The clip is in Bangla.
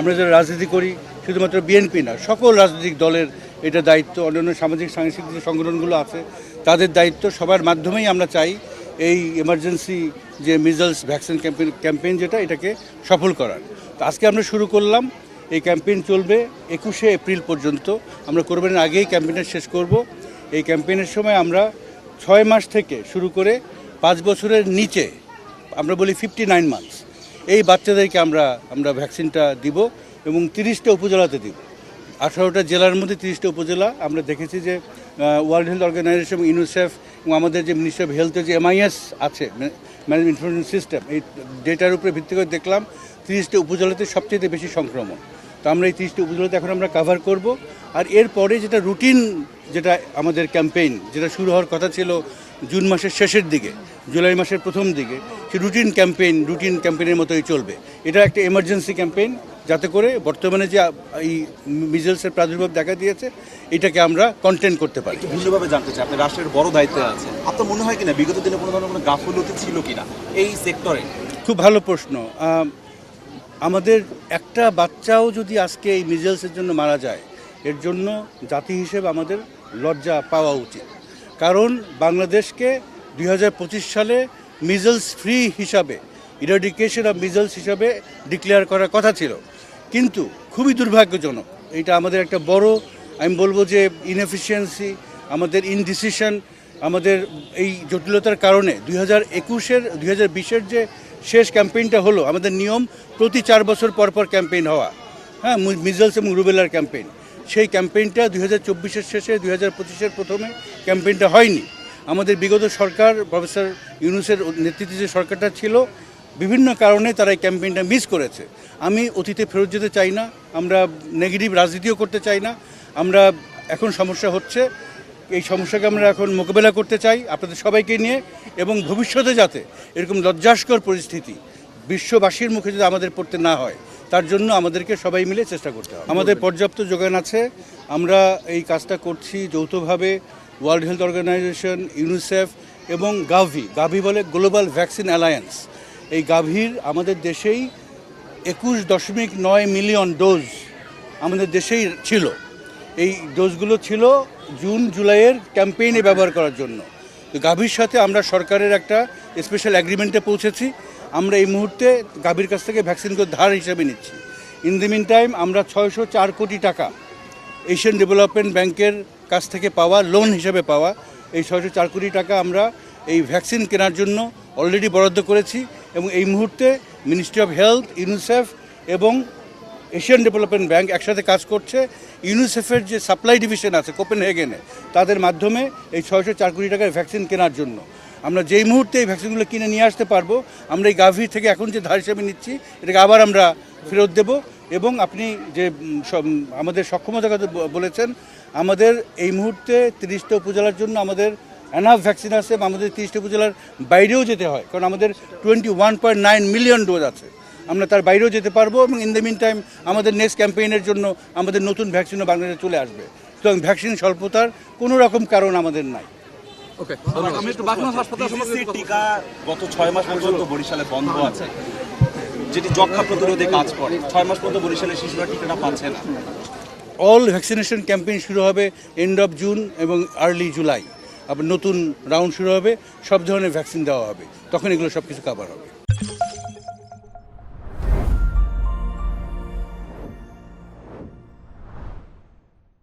আমরা যারা রাজনীতি করি শুধুমাত্র বিএনপি না, সকল রাজনৈতিক দলের এটা দায়িত্ব, অন্যান্য সামাজিক সাংস্কৃতিক যে সংগঠনগুলো আছে তাদের দায়িত্ব, সবার মাধ্যমেই আমরা চাই এই এমার্জেন্সি যে মিজলস ভ্যাকসিন ক্যাম্পেইন যেটা এটাকে সফল করার। তো আজকে আমরা শুরু করলাম, এই ক্যাম্পেইন চলবে 21শে এপ্রিল পর্যন্ত। আমরা কোরবানির আগেই ক্যাম্পেইনটা শেষ করব। এই ক্যাম্পেইনের সময় আমরা 6 মাস থেকে শুরু করে 5 বছরের নিচে, আমরা বলি 59 মান্থস, এই বাচ্চাদেরকে আমরা ভ্যাকসিনটা দিব এবং 30টা উপজেলাতে দিব। 18টা জেলার মধ্যে 30টা উপজেলা। আমরা দেখেছি যে ওয়ার্ল্ড হেলথ অর্গানাইজেশন এবং ইউনিসেফ এবং আমাদের যে মিনিস্ট্রি অফ হেলথের যে MIS আছে, ম্যানেজমেন্ট ইনফরমেশন সিস্টেম, এই ডেটার উপরে ভিত্তি করে দেখলাম 30টা উপজেলাতে সবচেয়ে বেশি সংক্রমণ। তো আমরা এই 30টা উপজেলাতে এখন আমরা কাভার করব। আর এরপরে যেটা রুটিন, যেটা আমাদের ক্যাম্পেইন যেটা শুরু হওয়ার কথা ছিল জুন মাসের শেষের দিকে, জুলাই মাসের প্রথম দিকে, সেই রুটিন ক্যাম্পেইনের মতোই চলবে। এটা একটা এমার্জেন্সি ক্যাম্পেইন, যাতে করে বর্তমানে যে এই মিজলসের প্রাদুর্ভাব দেখা দিয়েছে এটাকে আমরা কন্টেইন করতে পারি। ভিন্নভাবে জানতে চাই, আপনি রাষ্ট্রের বড় দায়িত্বে আছে, আপনার মনে হয় কিনা বিগত দিনে কোনো ধরনের কোনো গাফিলতি ছিল কিনা এই সেক্টরে? খুব ভালো প্রশ্ন। আমাদের একটা বাচ্চাও যদি আজকে এই মিজলসের জন্য মারা যায়, এর জন্য জাতি হিসেবে আমাদের লজ্জা পাওয়া উচিত। কারণ বাংলাদেশকে 2025 সালে মিজলস ফ্রি হিসাবে, ইরাডিকেশন অফ মিজলস হিসাবে ডিক্লেয়ার করার কথা ছিল, কিন্তু খুবই দুর্ভাগ্যজনক। এটা আমাদের একটা বড়, আমি বলবো যে ইনএফিসিয়েন্সি, আমাদের ইনডিসিশন, আমাদের এই জটিলতার কারণে 2020-এর যে শেষ ক্যাম্পেইনটা হলো, আমাদের নিয়ম প্রতি 4 বছর পর পর ক্যাম্পেইন হওয়া, হ্যাঁ, মিজলস এবং রুবেলার ক্যাম্পেইন। সেই ক্যাম্পেইনটা 2024-এর শেষে 2025-এর প্রথমে ক্যাম্পেইনটা হয়নি। আমাদের বিগত সরকার, প্রফেসর ইউনূসের নেতৃত্বে যে সরকারটা ছিল, বিভিন্ন কারণে তারা এই ক্যাম্পেইনটা মিস করেছে। আমি অতীতে ফেরত যেতে চাই না, আমরা নেগেটিভ রাজনীতিও করতে চাই না। আমরা এখন সমস্যা হচ্ছে, এই সমস্যাকে আমরা এখন মোকাবেলা করতে চাই আপনাদের সবাইকে নিয়ে, এবং ভবিষ্যতে যাতে এরকম লজ্জাস্কর পরিস্থিতি বিশ্ববাসীর মুখে যদি আমাদের পড়তে না হয়, তার জন্য আমাদেরকে সবাই মিলে চেষ্টা করতে হবে। আমাদের পর্যাপ্ত যোগান আছে, আমরা এই কাজটা করছি যৌথভাবে। ওয়ার্ল্ড হেলথ অর্গানাইজেশন, ইউনিসেফ এবং গাভি বলে গ্লোবাল ভ্যাকসিন অ্যালায়েন্স, এই গাভির আমাদের দেশেই 21.9 মিলিয়ন ডোজ আমাদের দেশেই ছিল। এই ডোজগুলো ছিল জুন জুলাইয়ের ক্যাম্পেইনে ব্যবহার করার জন্য। তো গাভির সাথে আমরা সরকারের একটা স্পেশাল অ্যাগ্রিমেন্টে পৌঁছেছি। আমরা এই মুহূর্তে গাভির কাছ থেকে ভ্যাকসিনগুলো ধার হিসেবে নিচ্ছি। ইন দি মিন টাইম আমরা 604 কোটি টাকা এশিয়ান ডেভেলপমেন্ট ব্যাংকের কাছ থেকে পাওয়া, লোন হিসেবে পাওয়া এই 604 কোটি টাকা আমরা এই ভ্যাকসিন কেনার জন্য অলরেডি বরাদ্দ করেছি। এবং এই মুহূর্তে মিনিস্ট্রি অফ হেলথ, ইউনিসেফ এবং এশিয়ান ডেভেলপমেন্ট ব্যাংক একসাথে কাজ করছে। ইউনিসেফের যে সাপ্লাই ডিভিশন আছে কোপেনহেগেনে, তাদের মাধ্যমে এই 604 কোটি টাকার ভ্যাকসিন কেনার জন্য আমরা যেই মুহূর্তে এই ভ্যাকসিনগুলো কিনে নিয়ে আসতে পারবো, আমরা এই গাভি থেকে এখন যে ধার হিসেবে নিচ্ছি এটাকে আবার আমরা ফেরত দেব। এবং আপনি যে আমাদের সক্ষমতার কথা বলেছেন, আমাদের এই মুহূর্তে 30টা উপজেলার জন্য আমাদের এনাফ ভ্যাকসিন আছে, এবং আমাদের 30টা উপজেলার বাইরেও যেতে হয়, কারণ আমাদের 21.9 মিলিয়ন ডোজ আছে, আমরা তার বাইরেও যেতে পারবো। এবং ইন দ্য মিন টাইম আমাদের নেক্সট ক্যাম্পেইনের জন্য আমাদের নতুন ভ্যাকসিনও বাংলাদেশে চলে আসবে। সুতরাং ভ্যাকসিন স্বল্পতার কোনো রকম কারণ আমাদের নাই। টিকা গত 6 মাস পর্যন্ত বরিশালে বন্ধ আছে, যেটি যক্ষ্মা প্রতিরোধে কাজ করে। 6 মাস পর্যন্ত বরিশালের শিশুরা টিকাটা পাচ্ছে না। অল ভ্যাকসিনেশন ক্যাম্পেইন শুরু হবে এন্ড অফ জুন এবং আর্লি জুলাই। আবার নতুন রাউন্ড শুরু হবে, সব ধরনের ভ্যাকসিন দেওয়া হবে, তখন এগুলো সব কিছু কভার হবে।